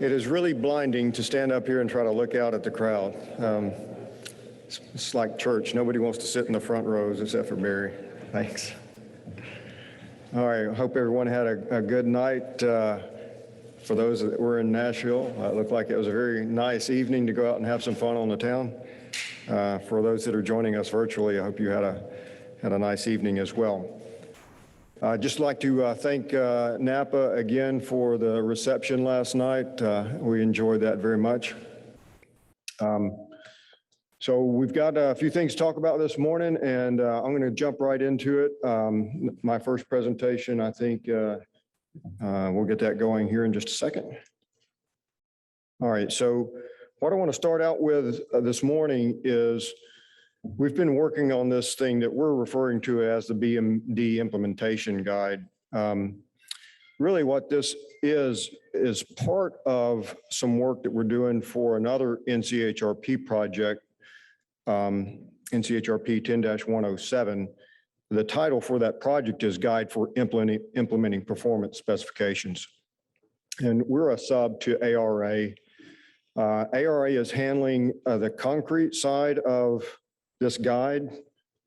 It is really blinding to stand up here and try to look out at the crowd. It's like church. Nobody wants to sit in the front rows except for Barry. Thanks. All right, I hope everyone had a good night. For those that were in Nashville, it looked like it was a very nice evening to go out and have some fun on the town. For those that are joining us virtually, I hope you had a nice evening as well. I'd just like to thank Napa again for the reception last night. We enjoyed that very much. So we've got a few things to talk about this morning, and I'm going to jump right into it. My first presentation, I think we'll get that going here in just a second. All right, so what I want to start out with this morning is we've been working on this thing that we're referring to as the BMD Implementation Guide. Really what this is part of some work that we're doing for another NCHRP project, NCHRP 10-107. The title for that project is Guide for Implementing Performance Specifications. And we're a sub to ARA. ARA is handling the concrete side of this guide.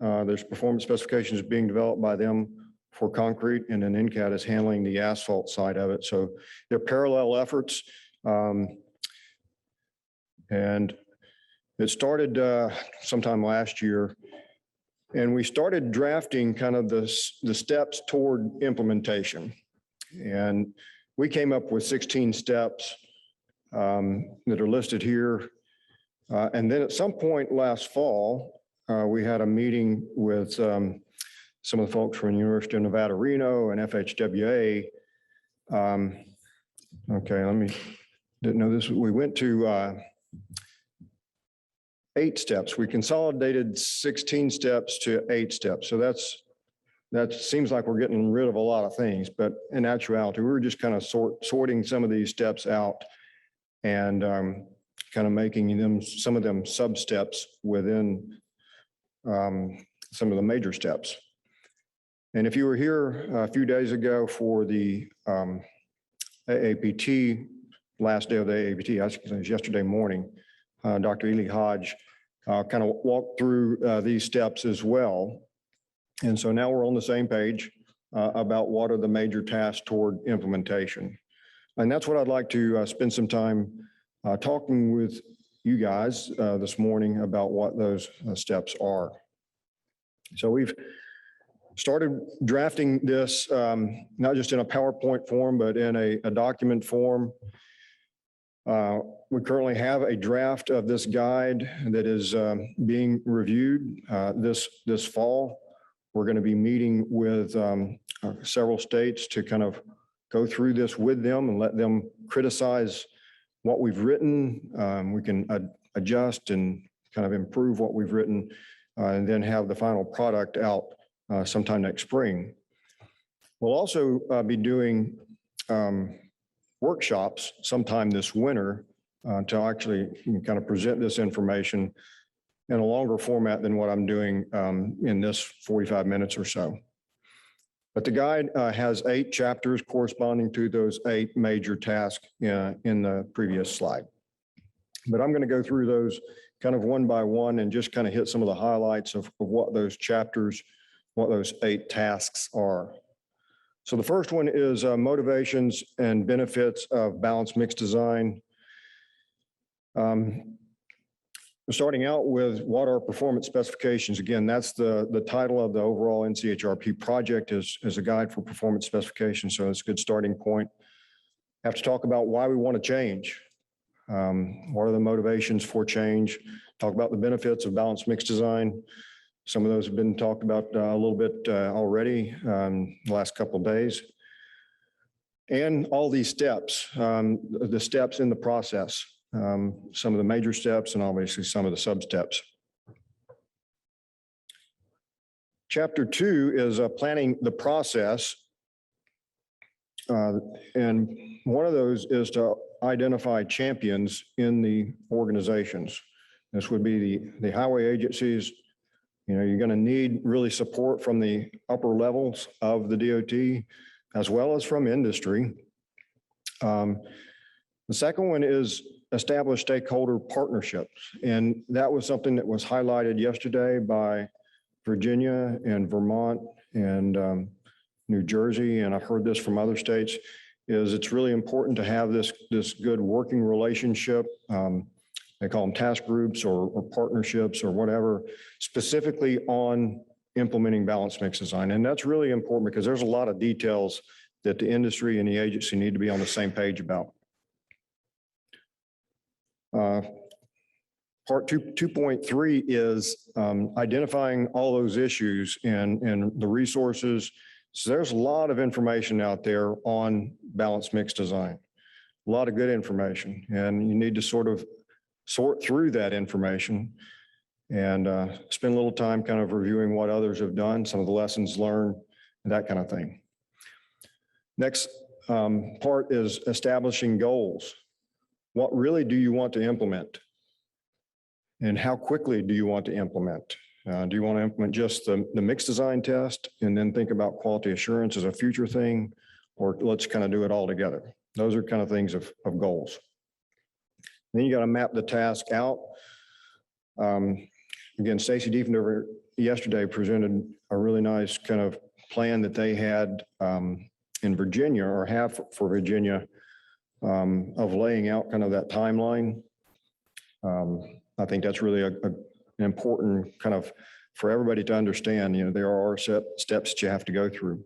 There's performance specifications being developed by them for concrete, and then NCAT is handling the asphalt side of it. So they're parallel efforts. And it started sometime last year, and we started drafting kind of the steps toward implementation. And we came up with 16 steps that are listed here. And then at some point last fall, we had a meeting with some of the folks from the University of Nevada, Reno and FHWA. Didn't know this. We went to 8 steps. We consolidated 16 steps to 8 steps. So that seems like we're getting rid of a lot of things, but in actuality, we were just kind of sorting some of these steps out and kind of making them, some of them sub-steps within some of the major steps. And if you were here a few days ago for the AAPT, last day of the AAPT, I think it was yesterday morning, Dr. Ely Hodge kind of walked through these steps as well. And so now we're on the same page about what are the major tasks toward implementation. And that's what I'd like to spend some time talking with you guys this morning about what those steps are. So we've started drafting this, not just in a PowerPoint form, but in a document form. We currently have a draft of this guide that is being reviewed this fall. We're going to be meeting with several states to kind of go through this with them and let them criticize what we've written. We can adjust and kind of improve what we've written and then have the final product out sometime next spring. We'll also be doing workshops sometime this winter to actually kind of present this information in a longer format than what I'm doing in this 45 minutes or so. But the guide has 8 chapters corresponding to those 8 major tasks in the previous slide. But I'm going to go through those kind of one by one and just kind of hit some of the highlights of what those chapters, what those 8 tasks are. So the first one is motivations and benefits of balanced mix design. Starting out with what are performance specifications. Again, that's the title of the overall NCHRP project is a guide for performance specifications. So it's a good starting point. Have to talk about why we want to change. What are the motivations for change? Talk about the benefits of balanced mix design. Some of those have been talked about a little bit already the last couple of days. And all these steps, the steps in the process. Some of the major steps and obviously some of the sub-steps. Chapter 2 is planning the process. And one of those is to identify champions in the organizations. This would be the highway agencies. You know, you're going to need really support from the upper levels of the DOT as well as from industry. The second one is establish stakeholder partnerships. And that was something that was highlighted yesterday by Virginia and Vermont and New Jersey, and I've heard this from other states, is it's really important to have this good working relationship. They call them task groups or partnerships or whatever, specifically on implementing balanced mix design. And that's really important because there's a lot of details that the industry and the agency need to be on the same page about. Part 2.3 is identifying all those issues and the resources. So there's a lot of information out there on balanced mix design, a lot of good information, and you need to sort of sort through that information and spend a little time kind of reviewing what others have done, some of the lessons learned, that kind of thing. Next part is establishing goals. What really do you want to implement? And how quickly do you want to implement? Do you want to implement just the mix design test and then think about quality assurance as a future thing, or let's kind of do it all together? Those are kind of things of goals. Then you got to map the task out. Again, Stacy Diefendover yesterday presented a really nice kind of plan that they had in Virginia, or have for Virginia, of laying out kind of that timeline. I think that's really an important kind of for everybody to understand. You know, there are steps that you have to go through.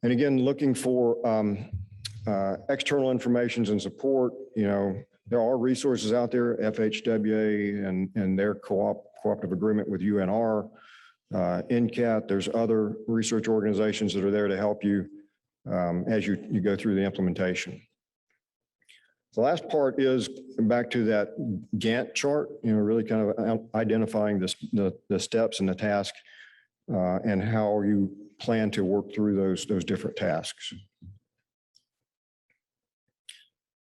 And again, looking for external informations and support. You know, there are resources out there, FHWA and their cooperative agreement with UNR, NCAT. There's other research organizations that are there to help you as you go through the implementation. The last part is back to that Gantt chart, you know, really kind of identifying the steps and the task and how you plan to work through those different tasks.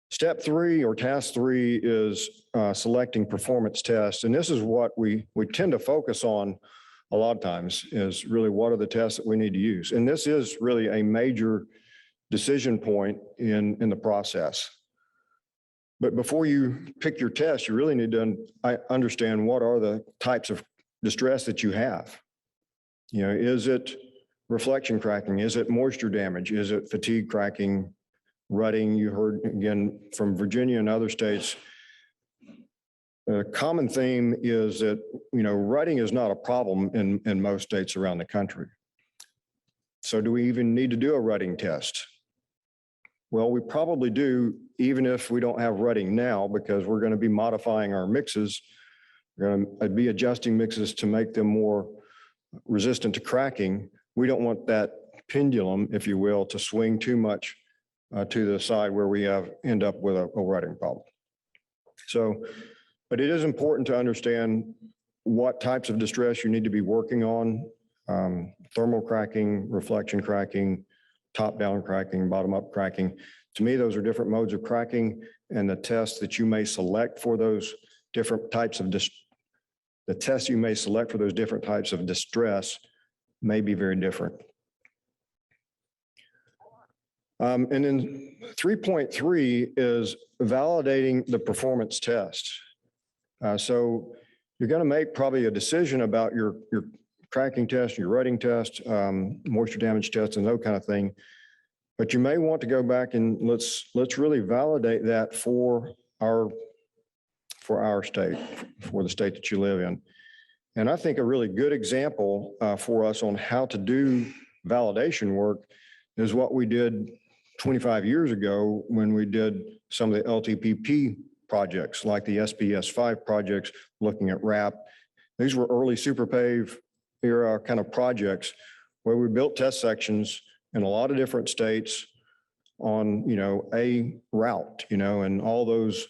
Step 3 or task 3 is selecting performance tests. And this is what we tend to focus on a lot of times, is really what are the tests that we need to use. And this is really a major decision point in the process. But before you pick your test, you really need to understand what are the types of distress that you have. You know, is it reflection cracking? Is it moisture damage? Is it fatigue cracking, rutting? You heard again from Virginia and other states. A common theme is that, you know, rutting is not a problem in most states around the country. So do we even need to do a rutting test? Well, we probably do, even if we don't have rutting now, because we're going to be modifying our mixes. We're going to be adjusting mixes to make them more resistant to cracking. We don't want that pendulum, if you will, to swing too much to the side where we end up with a rutting problem. So, but it is important to understand what types of distress you need to be working on. Thermal cracking, reflection cracking, top-down cracking, bottom-up cracking. To me, those are different modes of cracking, and the tests that you may select for those different types of tests you may select for those different types of distress may be very different. And then 3.3 is validating the performance test. So you're going to make probably a decision about your cracking test, your rutting test, moisture damage test, and that kind of thing. But you may want to go back and let's really validate that for our state, for the state that you live in. And I think a really good example for us on how to do validation work is what we did 25 years ago when we did some of the LTPP projects, like the SBS5 projects, looking at RAP. These were early superpave era kind of projects where we built test sections in a lot of different states on, you know, a route, you know, and all those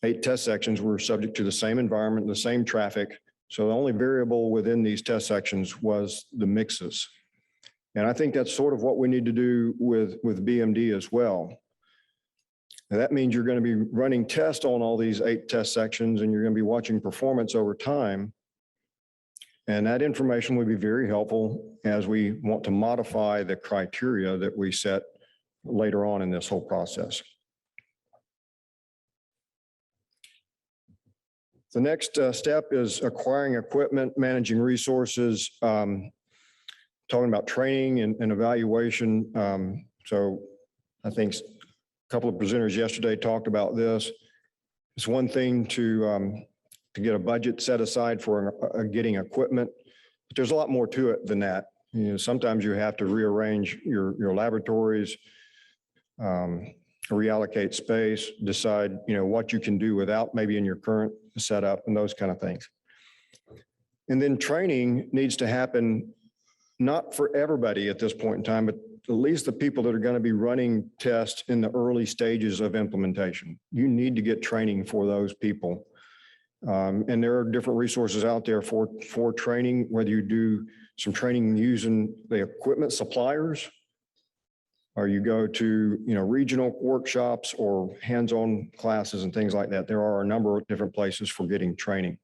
8 test sections were subject to the same environment, the same traffic. So the only variable within these test sections was the mixes. And I think that's sort of what we need to do with BMD as well. And that means you're going to be running tests on all these 8 test sections, and you're going to be watching performance over time. And that information would be very helpful as we want to modify the criteria that we set later on in this whole process. The next step is acquiring equipment, managing resources, talking about training and evaluation. So I think a couple of presenters yesterday talked about this. It's one thing to get a budget set aside for getting equipment, but there's a lot more to it than that. You know, sometimes you have to rearrange your laboratories, reallocate space, decide, you know, what you can do without maybe in your current setup and those kind of things. And then training needs to happen, not for everybody at this point in time, but at least the people that are going to be running tests in the early stages of implementation. You need to get training for those people. And there are different resources out there for training, whether you do some training using the equipment suppliers, or you go to, you know, regional workshops or hands-on classes and things like that. There are a number of different places for getting training.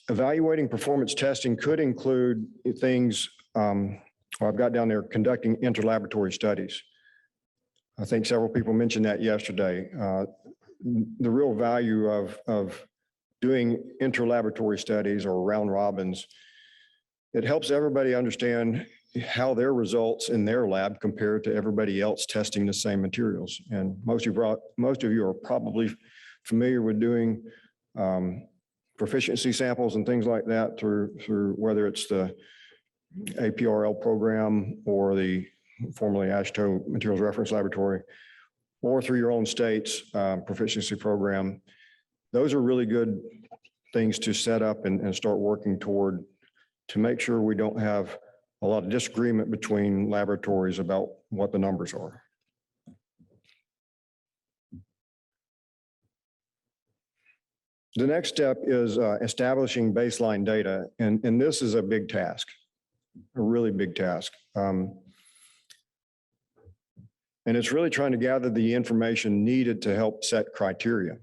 Evaluating performance testing could include things, I've got down there, conducting interlaboratory studies. I think several people mentioned that yesterday. The real value of doing interlaboratory studies or round robins, it helps everybody understand how their results in their lab compare to everybody else testing the same materials. And most of you are probably familiar with doing proficiency samples and things like that through whether it's the APRL program or the formerly AASHTO Materials Reference Laboratory, or through your own state's proficiency program. Those are really good things to set up and start working toward, to make sure we don't have a lot of disagreement between laboratories about what the numbers are. The next step is establishing baseline data, and this is a big task, a really big task. And it's really trying to gather the information needed to help set criteria.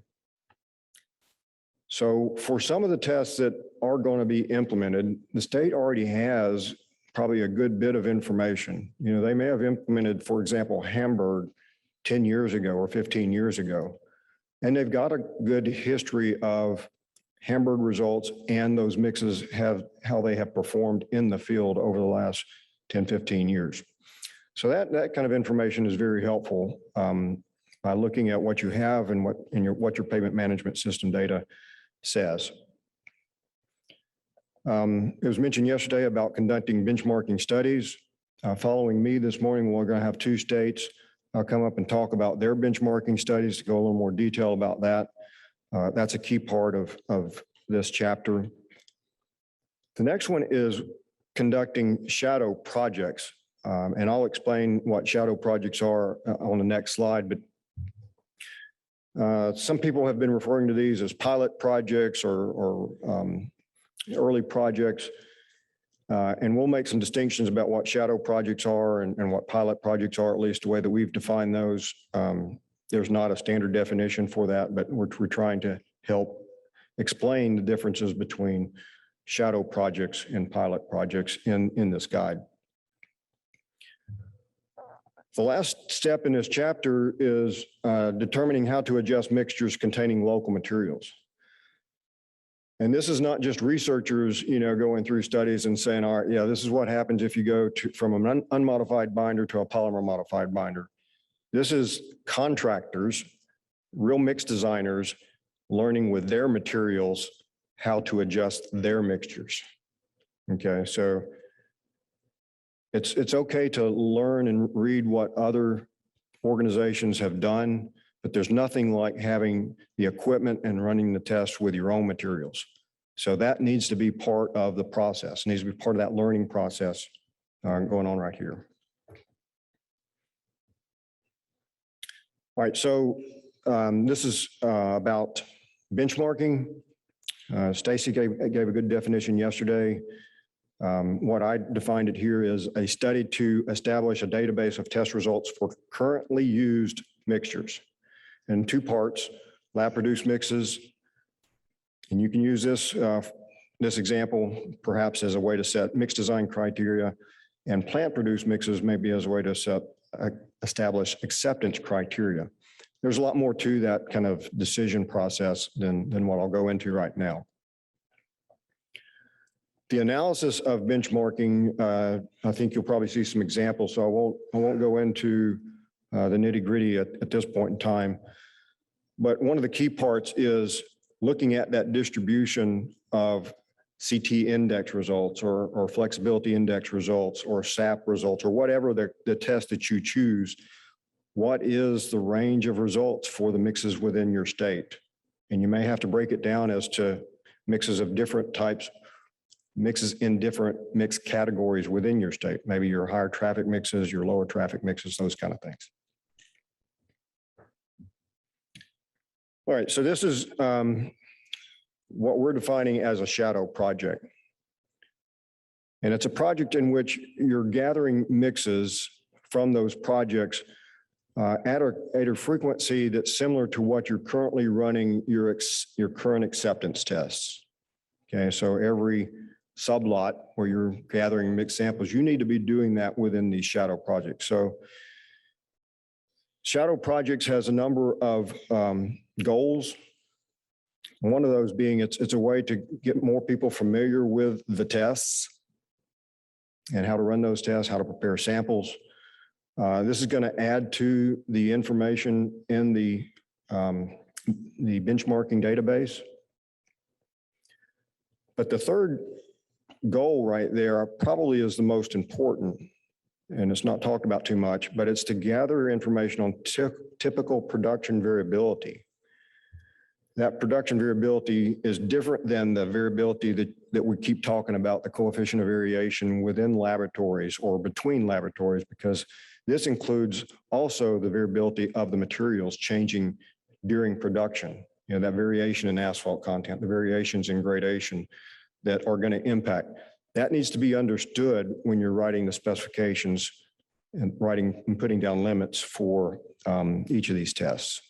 So for some of the tests that are going to be implemented, the state already has probably a good bit of information. You know, they may have implemented, for example, Hamburg 10 years ago or 15 years ago, and they've got a good history of Hamburg results and those mixes how they have performed in the field over the last 10, 15 years. So that kind of information is very helpful by looking at what you have and what your pavement management system data says. It was mentioned yesterday about conducting benchmarking studies. Following me this morning, we're going to have two states come up and talk about their benchmarking studies to go a little more detail about that. That's a key part of this chapter. The next one is conducting shadow projects. And I'll explain what shadow projects are on the next slide, but some people have been referring to these as pilot projects or early projects. And we'll make some distinctions about what shadow projects are and what pilot projects are, at least the way that we've defined those. There's not a standard definition for that, but we're trying to help explain the differences between shadow projects and pilot projects in this guide. The last step in this chapter is determining how to adjust mixtures containing local materials. And this is not just researchers, you know, going through studies and saying, all right, yeah, this is what happens if you go from an unmodified binder to a polymer modified binder. This is contractors, real mix designers, learning with their materials how to adjust their mixtures. Okay, so it's okay to learn and read what other organizations have done, but there's nothing like having the equipment and running the tests with your own materials. So that needs to be part of the process. It needs to be part of that learning process going on right here. All right, so this is about benchmarking. Stacy gave a good definition yesterday. What I defined it here is a study to establish a database of test results for currently used mixtures. In two parts, lab-produced mixes, and you can use this example perhaps as a way to set mix design criteria, and plant-produced mixes maybe as a way to establish acceptance criteria. There's a lot more to that kind of decision process than what I'll go into right now. The analysis of benchmarking, I think you'll probably see some examples, so I won't go into the nitty-gritty at this point in time. But one of the key parts is looking at that distribution of CT index results or flexibility index results or SAP results or whatever the test that you choose. What is the range of results for the mixes within your state? And you may have to break it down as to mixes of different types, mixes in different mix categories within your state. Maybe your higher traffic mixes, your lower traffic mixes, those kind of things. All right, so this is what we're defining as a shadow project. And it's a project in which you're gathering mixes from those projects at a frequency that's similar to what you're currently running your current acceptance tests. Okay, so every sublot where you're gathering mixed samples, you need to be doing that within these shadow projects. So shadow projects has a number of goals. One of those being it's a way to get more people familiar with the tests and how to run those tests, how to prepare samples. This is going to add to the information in the benchmarking database. But the third goal right there probably is the most important, and it's not talked about too much, but it's to gather information on typical production variability. That production variability is different than the variability that we keep talking about, the coefficient of variation within laboratories or between laboratories, because this includes also the variability of the materials changing during production. You know, that variation in asphalt content, the variations in gradation that are going to impact. That needs to be understood when you're writing the specifications and writing and putting down limits for each of these tests.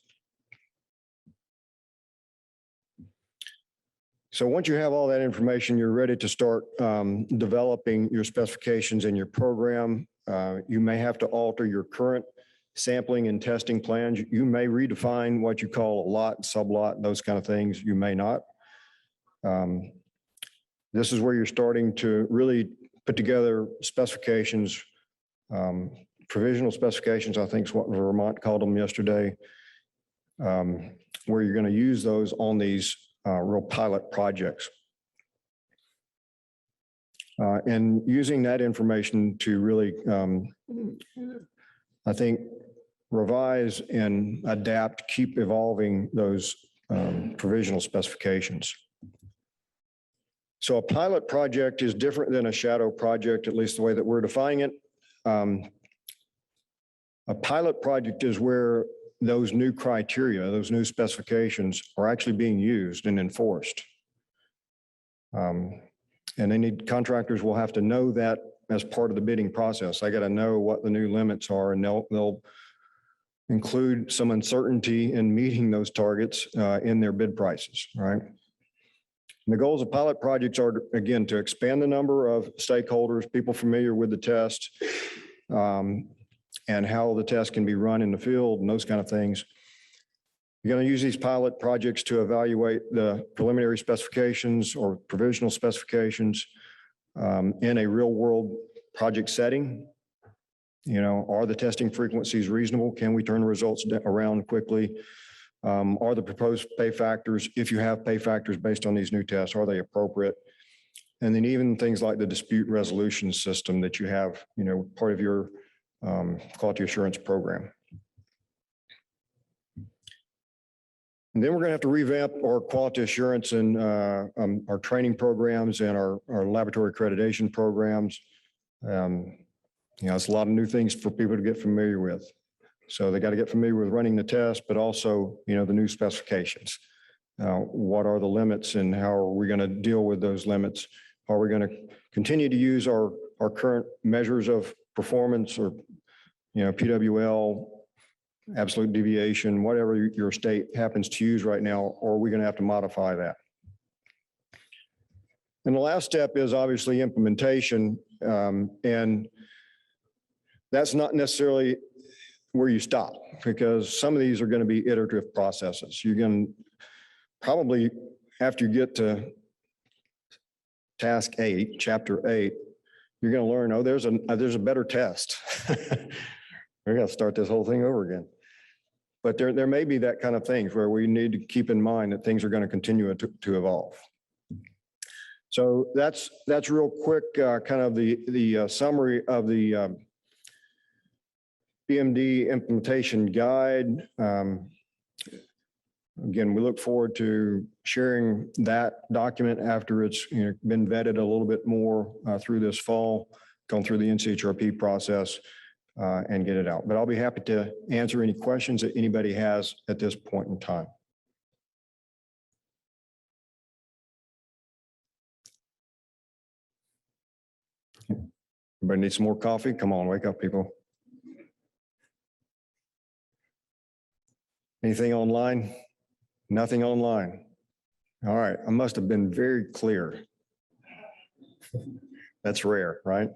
So once you have all that information, you're ready to start developing your specifications in your program. You may have to alter your current sampling and testing plans. You may redefine what you call a lot, sublot, those kind of things. You may not. This is where you're starting to really put together specifications, provisional specifications, I think is what Vermont called them yesterday, where you're going to use those on these real pilot projects. And using that information to really, I think, revise and adapt, keep evolving those provisional specifications. So a pilot project is different than a shadow project, at least the way that we're defining it. A pilot project is where those new criteria, those new specifications are actually being used and enforced. And contractors will have to know that as part of the bidding process. I got to know what the new limits are, and they'll include some uncertainty in meeting those targets in their bid prices, right? And the goals of pilot projects are, again, to expand the number of stakeholders, people familiar with the test, and how the test can be run in the field and those kind of things. You're going to use these pilot projects to evaluate the preliminary specifications or provisional specifications in a real world project setting. You know, are the testing frequencies reasonable? Can we turn the results around quickly? Are the proposed pay factors, if you have pay factors based on these new tests, are they appropriate? And then even things like the dispute resolution system that you have, you know, part of your quality assurance program. And then we're going to have to revamp our quality assurance and our training programs and our laboratory accreditation programs. You know, it's a lot of new things for people to get familiar with. So they got to get familiar with running the test, but also, you know, the new specifications. What are the limits and how are we going to deal with those limits? Are we going to continue to use our current measures of performance or, you know, PWL, absolute deviation, whatever your state happens to use right now, or are we going to have to modify that? And the last step is obviously implementation. And that's not necessarily where you stop, because some of these are going to be iterative processes. You're going to probably, after you get to task 8, chapter 8, you're going to learn, oh, there's a better test. We're going to start this whole thing over again. But there may be that kind of things where we need to keep in mind that things are going to continue to evolve. So that's real quick, kind of the summary of the BMD implementation guide. Again, we look forward to sharing that document after it's been vetted a little bit more through this fall, going through the NCHRP process and get it out. But I'll be happy to answer any questions that anybody has at this point in time. Everybody need some more coffee? Come on, wake up, people. Anything online? Nothing online. All right, I must have been very clear. That's rare, right?